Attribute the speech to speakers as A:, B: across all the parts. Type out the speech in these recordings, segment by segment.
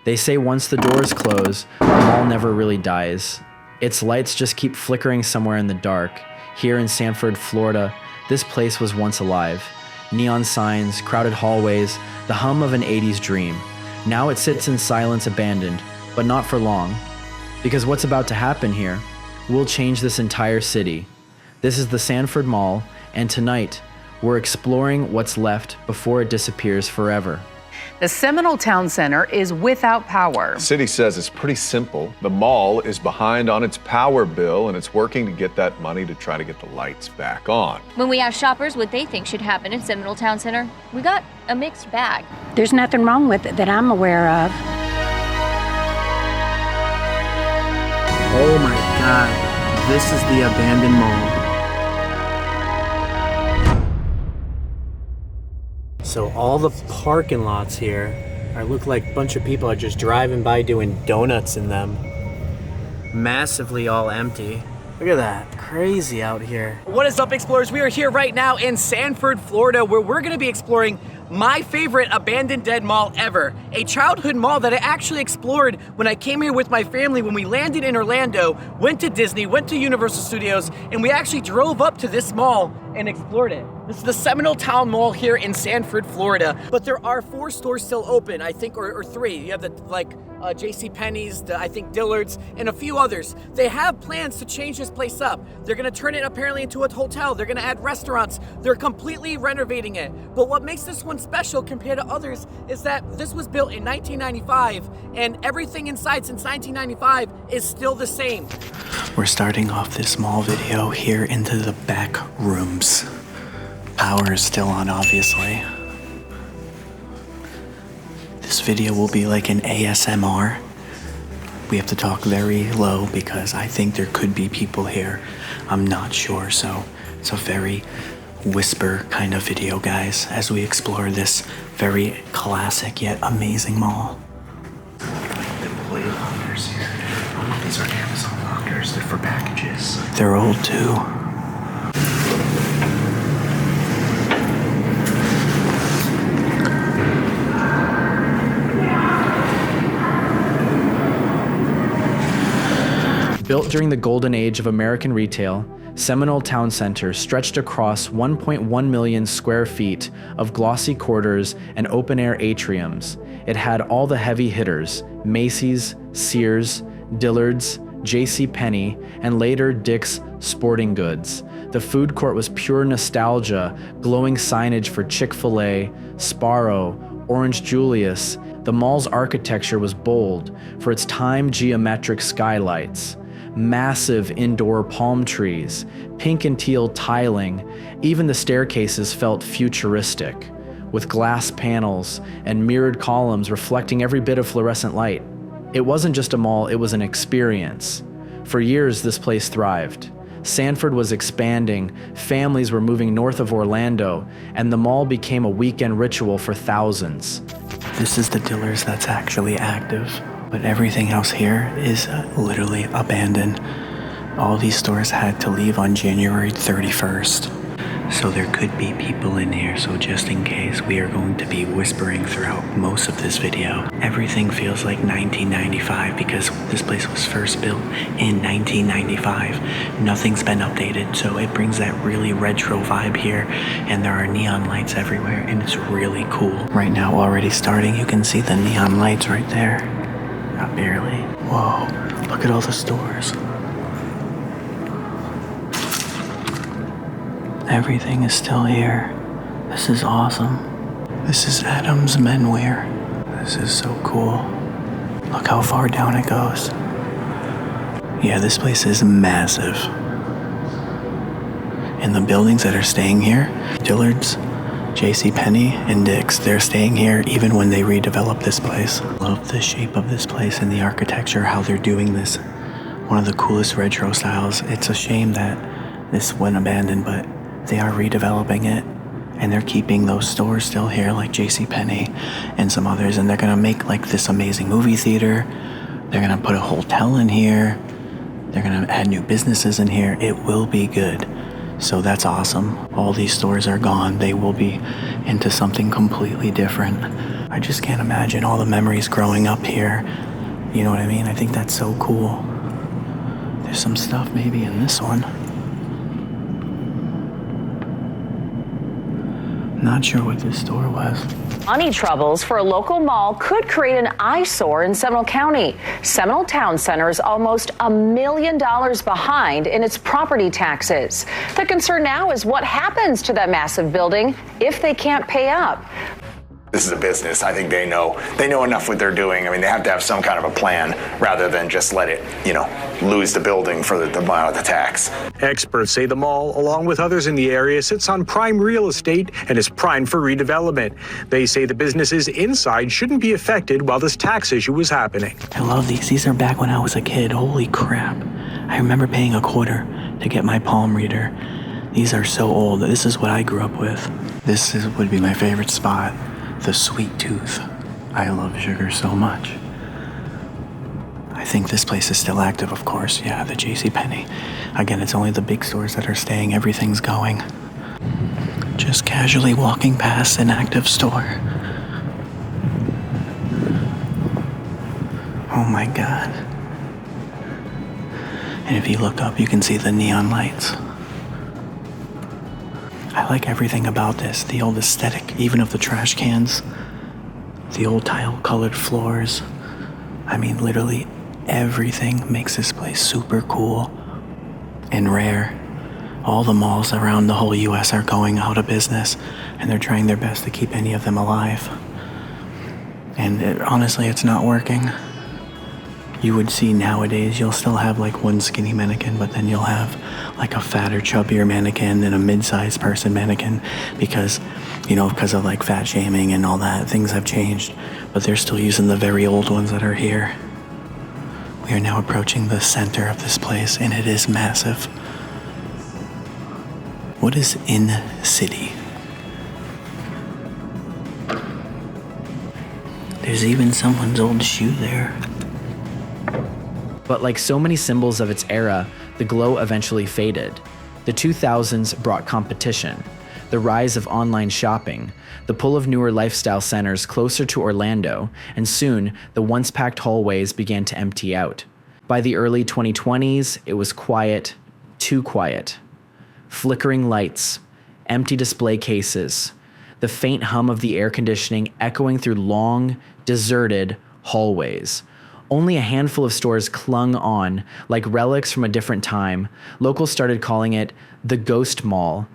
A: They say once the doors close, a mall never really dies. Its lights just keep flickering somewhere in the dark. Here in Sanford, Florida, this place was once alive. Neon signs, crowded hallways, the hum of an 80s dream. Now it sits in silence, abandoned, but not for long. Because what's about to happen here will change this entire city. This is the Sanford Mall, and tonight, we're exploring what's left before it disappears forever.
B: The Seminole Towne Center is without power.
C: The city says it's pretty simple. The mall is behind on its power bill, and it's working to get that money to try to get the lights back on.
D: When we ask shoppers what they think should happen in Seminole Towne Center, we got a mixed bag.
E: There's nothing wrong with it that I'm aware of.
F: Oh my God, this is the abandoned mall. So all the parking lots here look like a bunch of people are just driving by doing donuts in them. Massively all empty. Look at that, crazy out here.
G: What is up, explorers? We are here right now in Sanford, Florida, where we're gonna be exploring my favorite abandoned dead mall ever. A childhood mall that I actually explored when I came here with my family when we landed in Orlando, went to Disney, went to Universal Studios, and we actually drove up to this mall and explored it. This is the Seminole Towne Mall here in Sanford, Florida. But there are 4 stores still open, I think, or 3. You have the JCPenney's, I think Dillard's, and a few others. They have plans to change this place up. They're gonna turn it apparently into a hotel. They're gonna add restaurants. They're completely renovating it. But what makes this one special compared to others is that this was built in 1995, and everything inside since 1995 is still the same.
F: We're starting off this mall video here into the back rooms. Power is still on, obviously. This video will be like an ASMR. We have to talk very low because I think there could be people here. I'm not sure, so it's a very whisper kind of video, guys, as we explore this very classic yet amazing mall. Like the employee lockers here. Oh, these are Amazon lockers. They're for packages. They're old too.
A: Built during the golden age of American retail, Seminole Towne Center stretched across 1.1 million square feet of glossy corridors and open-air atriums. It had all the heavy hitters, Macy's, Sears, Dillard's, JCPenney, and later Dick's Sporting Goods. The food court was pure nostalgia, glowing signage for Chick-fil-A, Sparrow, Orange Julius. The mall's architecture was bold for its time geometric skylights. Massive indoor palm trees, pink and teal tiling, even the staircases felt futuristic, with glass panels and mirrored columns reflecting every bit of fluorescent light. It wasn't just a mall, it was an experience. For years, this place thrived. Sanford was expanding, families were moving north of Orlando, and the mall became a weekend ritual for thousands.
F: This is the Dillard's that's actually active. But everything else here is literally abandoned. All these stores had to leave on January 31st. So there could be people in here, so just in case, we are going to be whispering throughout most of this video. Everything feels like 1995 because this place was first built in 1995. Nothing's been updated, so it brings that really retro vibe here, and there are neon lights everywhere, and it's really cool. Right now, already starting, you can see the neon lights right there. Not barely. Whoa, look at all the stores. Everything is still here. This is awesome. This is Adam's Menwear. This is so cool. Look how far down it goes. Yeah, this place is massive. And the buildings that are staying here, Dillard's, JCPenney, and Dick's, they're staying here even when they redevelop this place. Love the shape of this place and the architecture, how they're doing this. One of the coolest retro styles. It's a shame that this went abandoned, but they are redeveloping it. And they're keeping those stores still here, like JCPenney and some others. And they're gonna make like this amazing movie theater. They're gonna put a hotel in here. They're gonna add new businesses in here. It will be good. So that's awesome. All these stores are gone. They will be into something completely different. I just can't imagine all the memories growing up here. You know what I mean? I think that's so cool. There's some stuff maybe in this one. Not sure what this store was.
H: Money troubles for a local mall could create an eyesore in Seminole County. Seminole Towne Center is almost $1 million behind in its property taxes. The concern now is what happens to that massive building if they can't pay up.
I: This is a business. I think they know enough what they're doing. I mean, they have to have some kind of a plan rather than just let it, lose the building for the amount of the tax.
J: Experts say the mall, along with others in the area, sits on prime real estate and is primed for redevelopment. They say the businesses inside shouldn't be affected while this tax issue is happening.
F: I love these. These are back when I was a kid. Holy crap. I remember paying $0.25 to get my palm reader. These are so old. This is what I grew up with. Would be my favorite spot. The Sweet Tooth. I love sugar so much. I think this place is still active, of course. Yeah, the JCPenney. Again, it's only the big stores that are staying. Everything's going. Just casually walking past an active store. Oh my God. And if you look up, you can see the neon lights. I like everything about this, the old aesthetic, even of the trash cans, the old tile-colored floors. I mean, literally everything makes this place super cool and rare. All the malls around the whole U.S. are going out of business, and they're trying their best to keep any of them alive. And honestly, it's not working. You would see nowadays, you'll still have like one skinny mannequin, but then you'll have like a fatter, chubbier mannequin and a mid-sized person mannequin because of like fat shaming and all that. Things have changed, but they're still using the very old ones that are here. We are now approaching the center of this place, and it is massive. What is in city? There's even someone's old shoe there.
A: But like so many symbols of its era, the glow eventually faded. The 2000s brought competition, the rise of online shopping, the pull of newer lifestyle centers closer to Orlando, and soon the once packed hallways began to empty out. By the early 2020s, it was quiet, too quiet. Flickering lights, empty display cases, the faint hum of the air conditioning echoing through long, deserted hallways. Only a handful of stores clung on, like relics from a different time. Locals started calling it the Ghost Mall.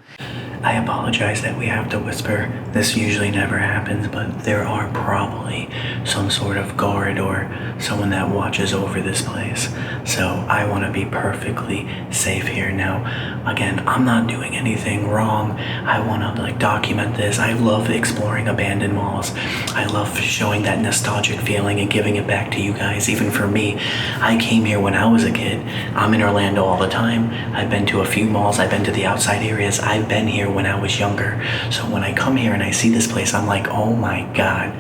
F: I apologize that we have to whisper. This usually never happens, but there are probably some sort of guard or someone that watches over this place. So I want to be perfectly safe here. Now, again, I'm not doing anything wrong. I want to document this. I love exploring abandoned malls. I love showing that nostalgic feeling and giving it back to you guys. Even for me, I came here when I was a kid. I'm in Orlando all the time. I've been to a few malls. I've been to the outside areas. I've been here when I was younger. So when I come here and I see this place, I'm like, oh my God,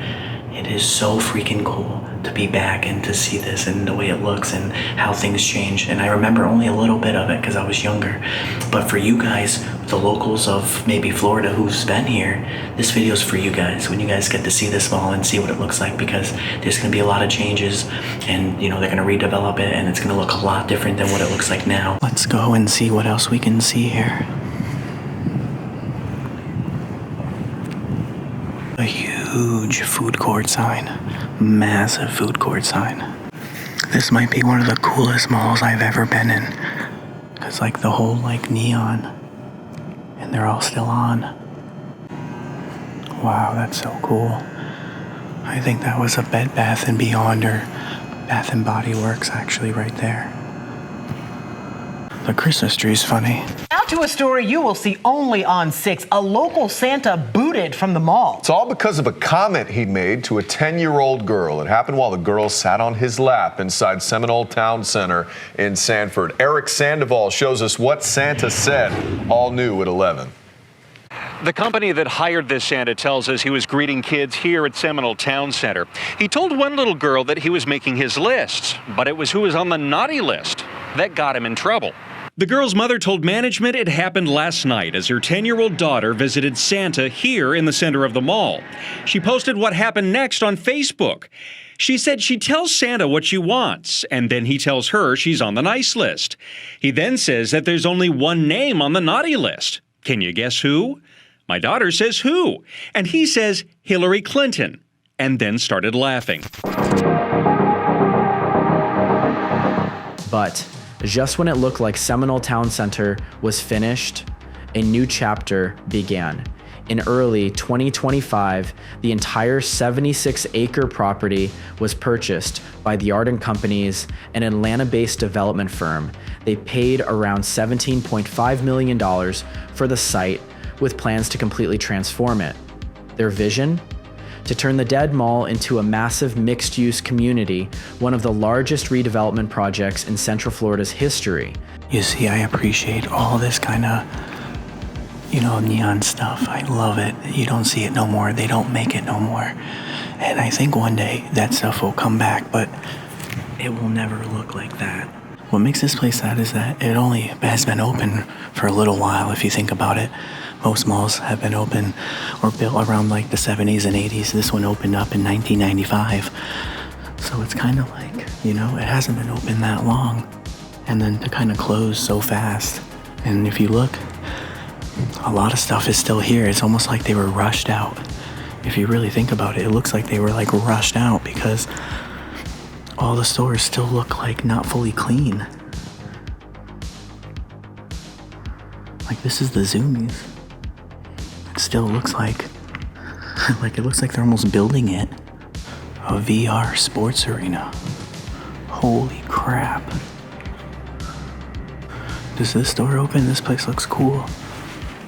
F: it is so freaking cool to be back and to see this and the way it looks and how things change. And I remember only a little bit of it because I was younger. But for you guys, the locals of maybe Florida who's been here, this video is for you guys. When you guys get to see this mall and see what it looks like, because there's going to be a lot of changes and they're going to redevelop it and it's going to look a lot different than what it looks like now. Let's go and see what else we can see here. A huge food court sign, massive food court sign. This might be one of the coolest malls I've ever been in. Cause the whole neon, and they're all still on. Wow, that's so cool. I think that was a Bed Bath & Beyond or Bath & Body Works actually right there. The Christmas tree's funny.
K: Now to a story you will see only on 6. A local Santa booted from the mall.
C: It's all because of a comment he made to a 10-year-old girl. It happened while the girl sat on his lap inside Seminole Towne Center in Sanford. Eric Sandoval shows us what Santa said, all new at 11.
L: The company that hired this Santa tells us he was greeting kids here at Seminole Towne Center. He told one little girl that he was making his list, but it was who was on the naughty list that got him in trouble. The girl's mother told management it happened last night as her 10-year-old daughter visited Santa here in the center of the mall. She posted what happened next on Facebook. She said she tells Santa what she wants, and then he tells her she's on the nice list. He then says that there's only one name on the naughty list. Can you guess who? My daughter says who? And he says Hillary Clinton, and then started laughing.
A: But just when it looked like Seminole Towne Center was finished, a new chapter began. In early 2025, the entire 76-acre property was purchased by the Ardent Companies, an Atlanta-based development firm. They paid around $17.5 million for the site, with plans to completely transform it. Their vision? To turn the dead mall into a massive mixed-use community, one of the largest redevelopment projects in Central Florida's history.
F: You see, I appreciate all this kind of, neon stuff. I love it. You don't see it no more. They don't make it no more. And I think one day that stuff will come back, but it will never look like that. What makes this place sad is that it only has been open for a little while, if you think about it. Most malls have been open or built around like the 70s and 80s. This one opened up in 1995. So it's kind of like, it hasn't been open that long. And then to kind of close so fast. And if you look, a lot of stuff is still here. It's almost like they were rushed out. If you really think about it, it looks like they were like rushed out because all the stores still look like not fully clean. Like this is the Zoomies. It still looks like it looks like they're almost building it. A VR sports arena. Holy crap. Does this door open? This place looks cool.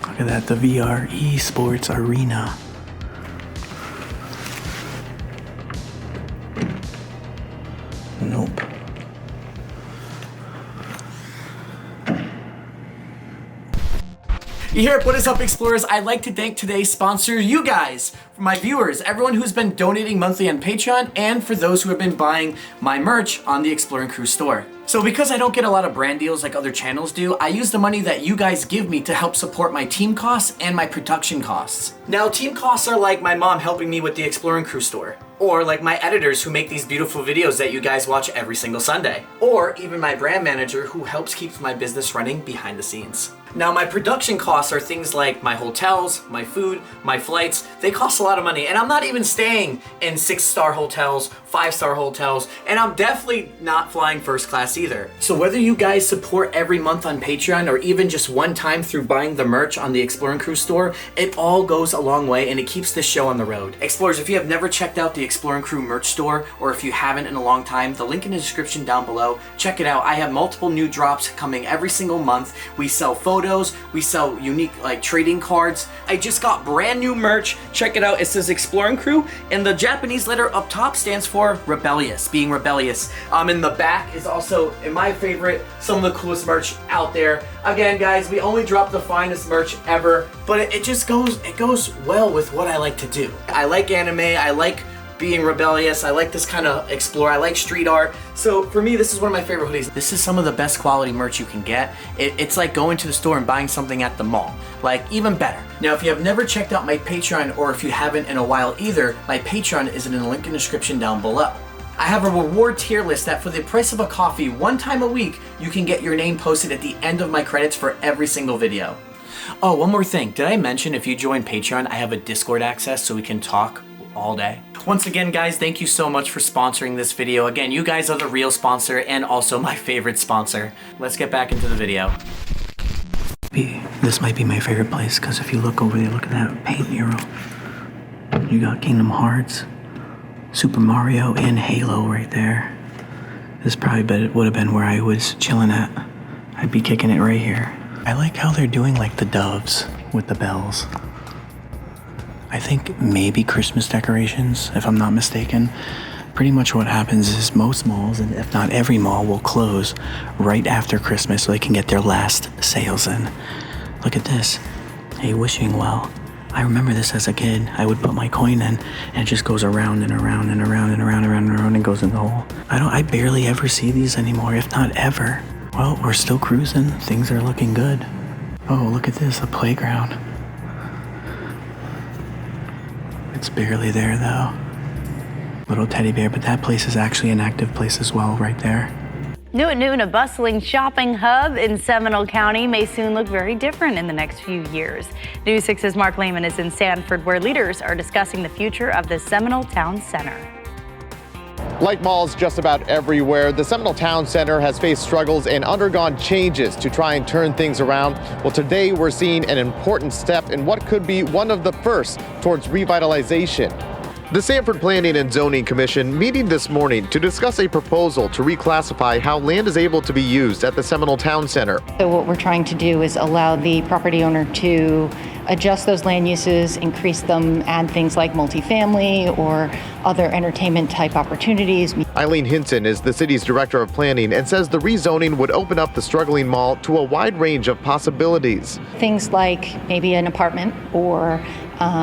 F: Look at that, the VR esports arena. Nope.
G: Here, what is up, Explorers? I'd like to thank today's sponsor, you guys, for my viewers, everyone who's been donating monthly on Patreon, and for those who have been buying my merch on the Exploring Crew store. So because I don't get a lot of brand deals like other channels do, I use the money that you guys give me to help support my team costs and my production costs. Now, team costs are like my mom helping me with the Exploring Crew store, or like my editors who make these beautiful videos that you guys watch every single Sunday, or even my brand manager who helps keep my business running behind the scenes. Now, my production costs are things like my hotels, my food, my flights. They cost a lot of money, and I'm not even staying in 6-star hotels, 5-star hotels, and I'm definitely not flying first class either. So whether you guys support every month on Patreon or even just one time through buying the merch on the Exploring Crew store, it all goes a long way and it keeps this show on the road. Explorers, if you have never checked out the Exploring Crew merch store, or if you haven't in a long time, the link in the description down below. Check it out. I have multiple new drops coming every single month. We sell photos, we sell unique trading cards. I just got brand new merch. Check it out. It says Exploring Crew, and the Japanese letter up top stands for rebellious, being rebellious. In the back is also, in my favorite, some of the coolest merch out there. Again, guys, we only drop the finest merch ever, but it just goes well with what I like to do. I like anime, I like being rebellious, I like this kind of explore, I like street art. So for me, this is one of my favorite hoodies. This is some of the best quality merch you can get. It's like going to the store and buying something at the mall, like even better. Now, if you have never checked out my Patreon, or if you haven't in a while either, my Patreon is in the link in the description down below. I have a reward tier list that for the price of a coffee, one time a week, you can get your name posted at the end of my credits for every single video. Oh, one more thing. Did I mention if you join Patreon, I have a Discord access so we can talk all day? Once again, guys, thank you so much for sponsoring this video. Again, you guys are the real sponsor and also my favorite sponsor. Let's get back into the video.
F: This might be my favorite place because if you look over there, look at that paint mural. You got Kingdom Hearts, Super Mario, and Halo right there. This probably would have been where I was chilling at. I'd be kicking it right here. I like how they're doing like the doves with the bells. I think maybe Christmas decorations, if I'm not mistaken. Pretty much what happens is most malls, and if not every mall, will close right after Christmas so they can get their last sales in. Look at this. Hey, wishing well. I remember this as a kid. I would put my coin in, and it just goes around and around and around and around and around and around and goes in the hole. I barely ever see these anymore, if not ever. Well, we're still cruising. Things are looking good. Oh, look at this, a playground. It's barely there though. Little teddy bear, but that place is actually an active place as well right there.
M: New at noon, a bustling shopping hub in Seminole County may soon look very different in the next few years. News 6's Mark Lehman is in Sanford, where leaders are discussing the future of the Seminole Towne Center.
N: Like malls just about everywhere, the Seminole Towne Center has faced struggles and undergone changes to try and turn things around. Well, today we're seeing an important step in what could be one of the first towards revitalization. The Sanford Planning and Zoning Commission meeting this morning to discuss a proposal to reclassify how land is able to be used at the Seminole Towne Center.
O: So what we're trying to do is allow the property owner to adjust those land uses, increase them, add things like multifamily or other entertainment type opportunities.
N: Eileen Hinton is the city's director of planning and says the rezoning would open up the struggling mall to a wide range of possibilities.
O: Things like maybe an apartment or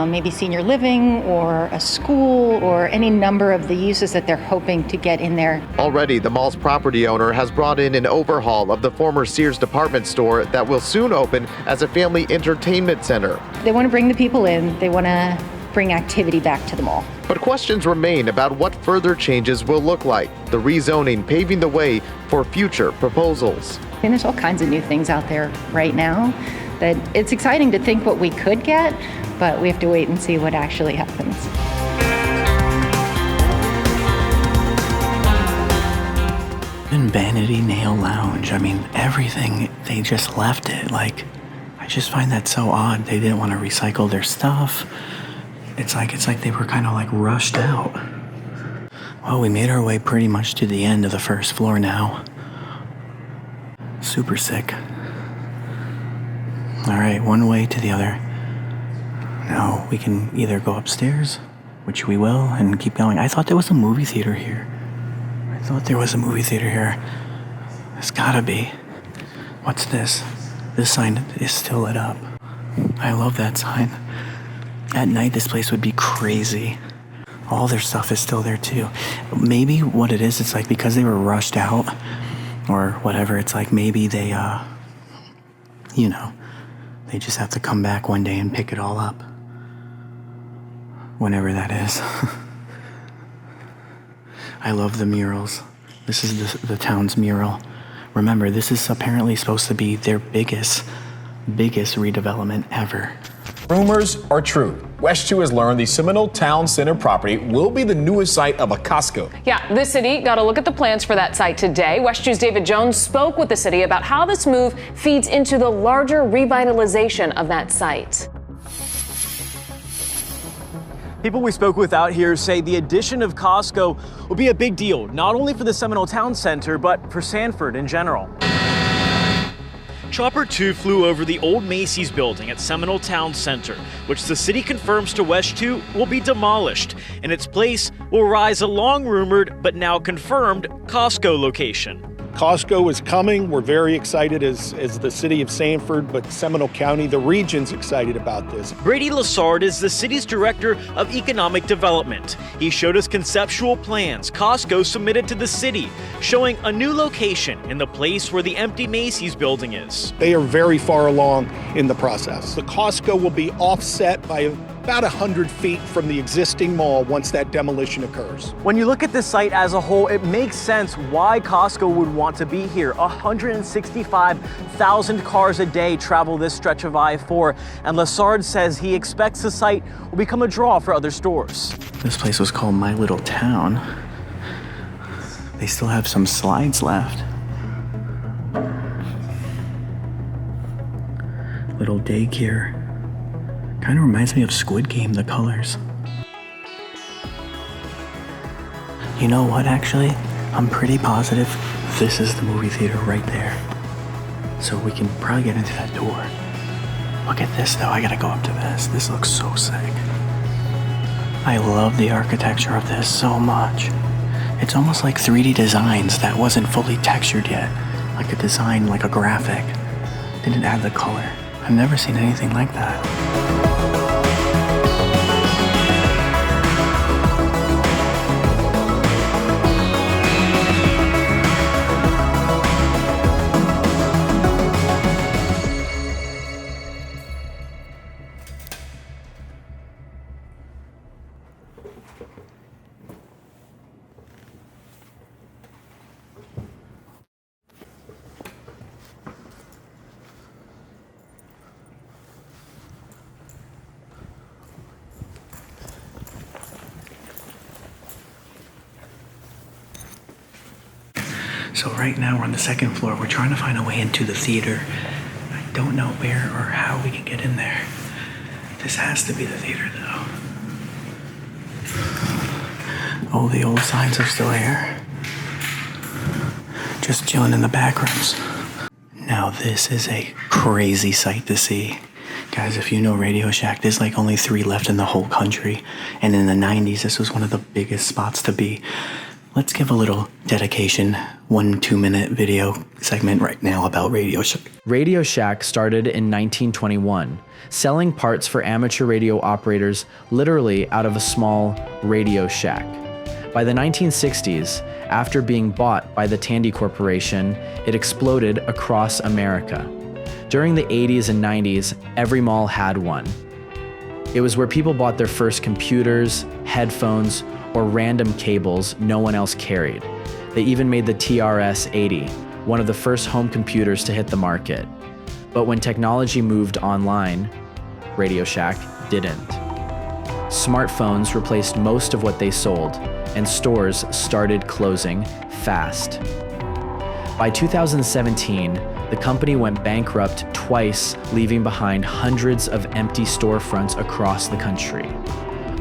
O: maybe senior living or a school or any number of the uses that they're hoping to get in there.
N: Already, the mall's property owner has brought in an overhaul of the former Sears department store that will soon open as a family entertainment center.
O: They want to bring the people in. They want to bring activity back to the mall.
N: But questions remain about what further changes will look like, the rezoning paving the way for future proposals.
O: And there's all kinds of new things out there right now that it's exciting to think what we could get, but we have to wait and see what actually happens.
F: And Vanity Nail Lounge, I mean, everything, they just left it. Like, I just find that so odd. They didn't want to recycle their stuff. It's like they were kind of like rushed out. Well, we made our way pretty much to the end of the first floor now. Super sick. All right, one way to the other. Now we can either go upstairs, which we will, and keep going. I thought there was a movie theater here. There's gotta be. What's this? This sign is still lit up. I love that sign. At night, this place would be crazy. All their stuff is still there too. Maybe what it is, it's like because they were rushed out or whatever, it's like maybe they, they just have to come back one day and pick it all up. Whenever that is. I love the murals. This is the town's mural. Remember, this is apparently supposed to be their biggest redevelopment ever.
P: Rumors are true. West 2 has learned the Seminole Towne Center property will be the newest site of a Costco.
H: Yeah, the city got a look at the plans for that site today. West 2's David Jones spoke with the city about how this move feeds into the larger revitalization of that site.
Q: People we spoke with out here say the addition of Costco will be a big deal, not only for the Seminole Towne Center, but for Sanford in general.
R: Chopper 2 flew over the old Macy's building at Seminole Towne Center, which the city confirms to West 2 will be demolished. In its place will rise a long-rumored but now confirmed Costco location.
S: Costco is coming. We're very excited as the city of Sanford, but Seminole County, the region's excited about this.
R: Brady Lassard is the city's director of economic development. He showed us conceptual plans Costco submitted to the city, showing a new location in the place where the empty Macy's building is.
S: They are very far along in the process. The Costco will be offset by about 100 feet from the existing mall once that demolition occurs.
Q: When you look at this site as a whole, it makes sense why Costco would want to be here. 165,000 cars a day travel this stretch of I-4, and Lassard says he expects the site will become a draw for other stores.
F: This place was called My Little Town. They still have some slides left. Little daycare. Kind of reminds me of Squid Game, the colors. You know what, actually? I'm pretty positive this is the movie theater right there. So we can probably get into that door. Look at this, though. I gotta go up to this. This looks so sick. I love the architecture of this so much. It's almost like 3D designs that wasn't fully textured yet. Like a design, like a graphic. Didn't add the color. I've never seen anything like that. So right now we're on the second floor. We're trying to find a way into the theater. I don't know where or how we can get in there. This has to be the theater though. All the old signs are still here. Just chilling in the back rooms. Now this is a crazy sight to see. Guys, if you know Radio Shack, there's like only 3 left in the whole country. And in the 90s, this was one of the biggest spots to be. Let's give a little dedication, 1-2 minute video segment right now about Radio Shack.
A: Radio Shack started in 1921, selling parts for amateur radio operators literally out of a small Radio Shack. By the 1960s, after being bought by the Tandy Corporation, it exploded across America. During the 80s and 90s, every mall had one. It was where people bought their first computers, headphones, or random cables no one else carried. They even made the TRS-80, one of the first home computers to hit the market. But when technology moved online, Radio Shack didn't. Smartphones replaced most of what they sold, and stores started closing fast. By 2017, the company went bankrupt twice, leaving behind hundreds of empty storefronts across the country.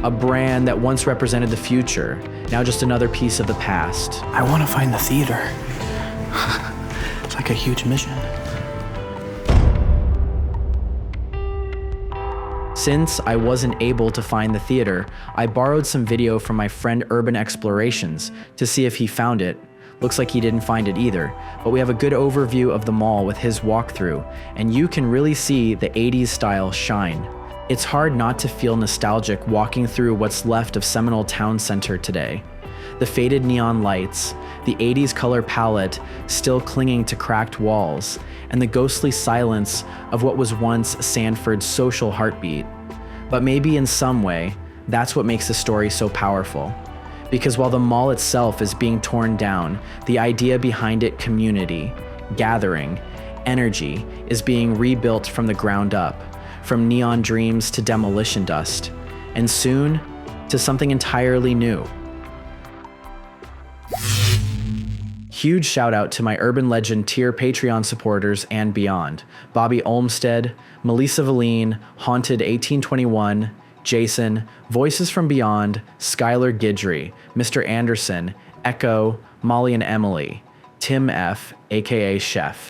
A: A brand that once represented the future, now just another piece of the past.
F: I want to find the theater. It's like a huge mission.
A: Since I wasn't able to find the theater, I borrowed some video from my friend Urban Explorations to see if he found it. Looks like he didn't find it either, but we have a good overview of the mall with his walkthrough, and you can really see the 80s style shine. It's hard not to feel nostalgic walking through what's left of Seminole Towne Center today. The faded neon lights, the 80s color palette still clinging to cracked walls, and the ghostly silence of what was once Sanford's social heartbeat. But maybe in some way, that's what makes the story so powerful. Because while the mall itself is being torn down, the idea behind it, community, gathering, energy, is being rebuilt from the ground up, from neon dreams to demolition dust, and soon to something entirely new. Huge shout out to my Urban Legend tier Patreon supporters and beyond: Bobby Olmstead, Melissa Valine, Haunted 1821, Jason, Voices from Beyond, Skylar Guidry, Mr. Anderson, Echo, Molly and Emily, Tim F, aka Chef.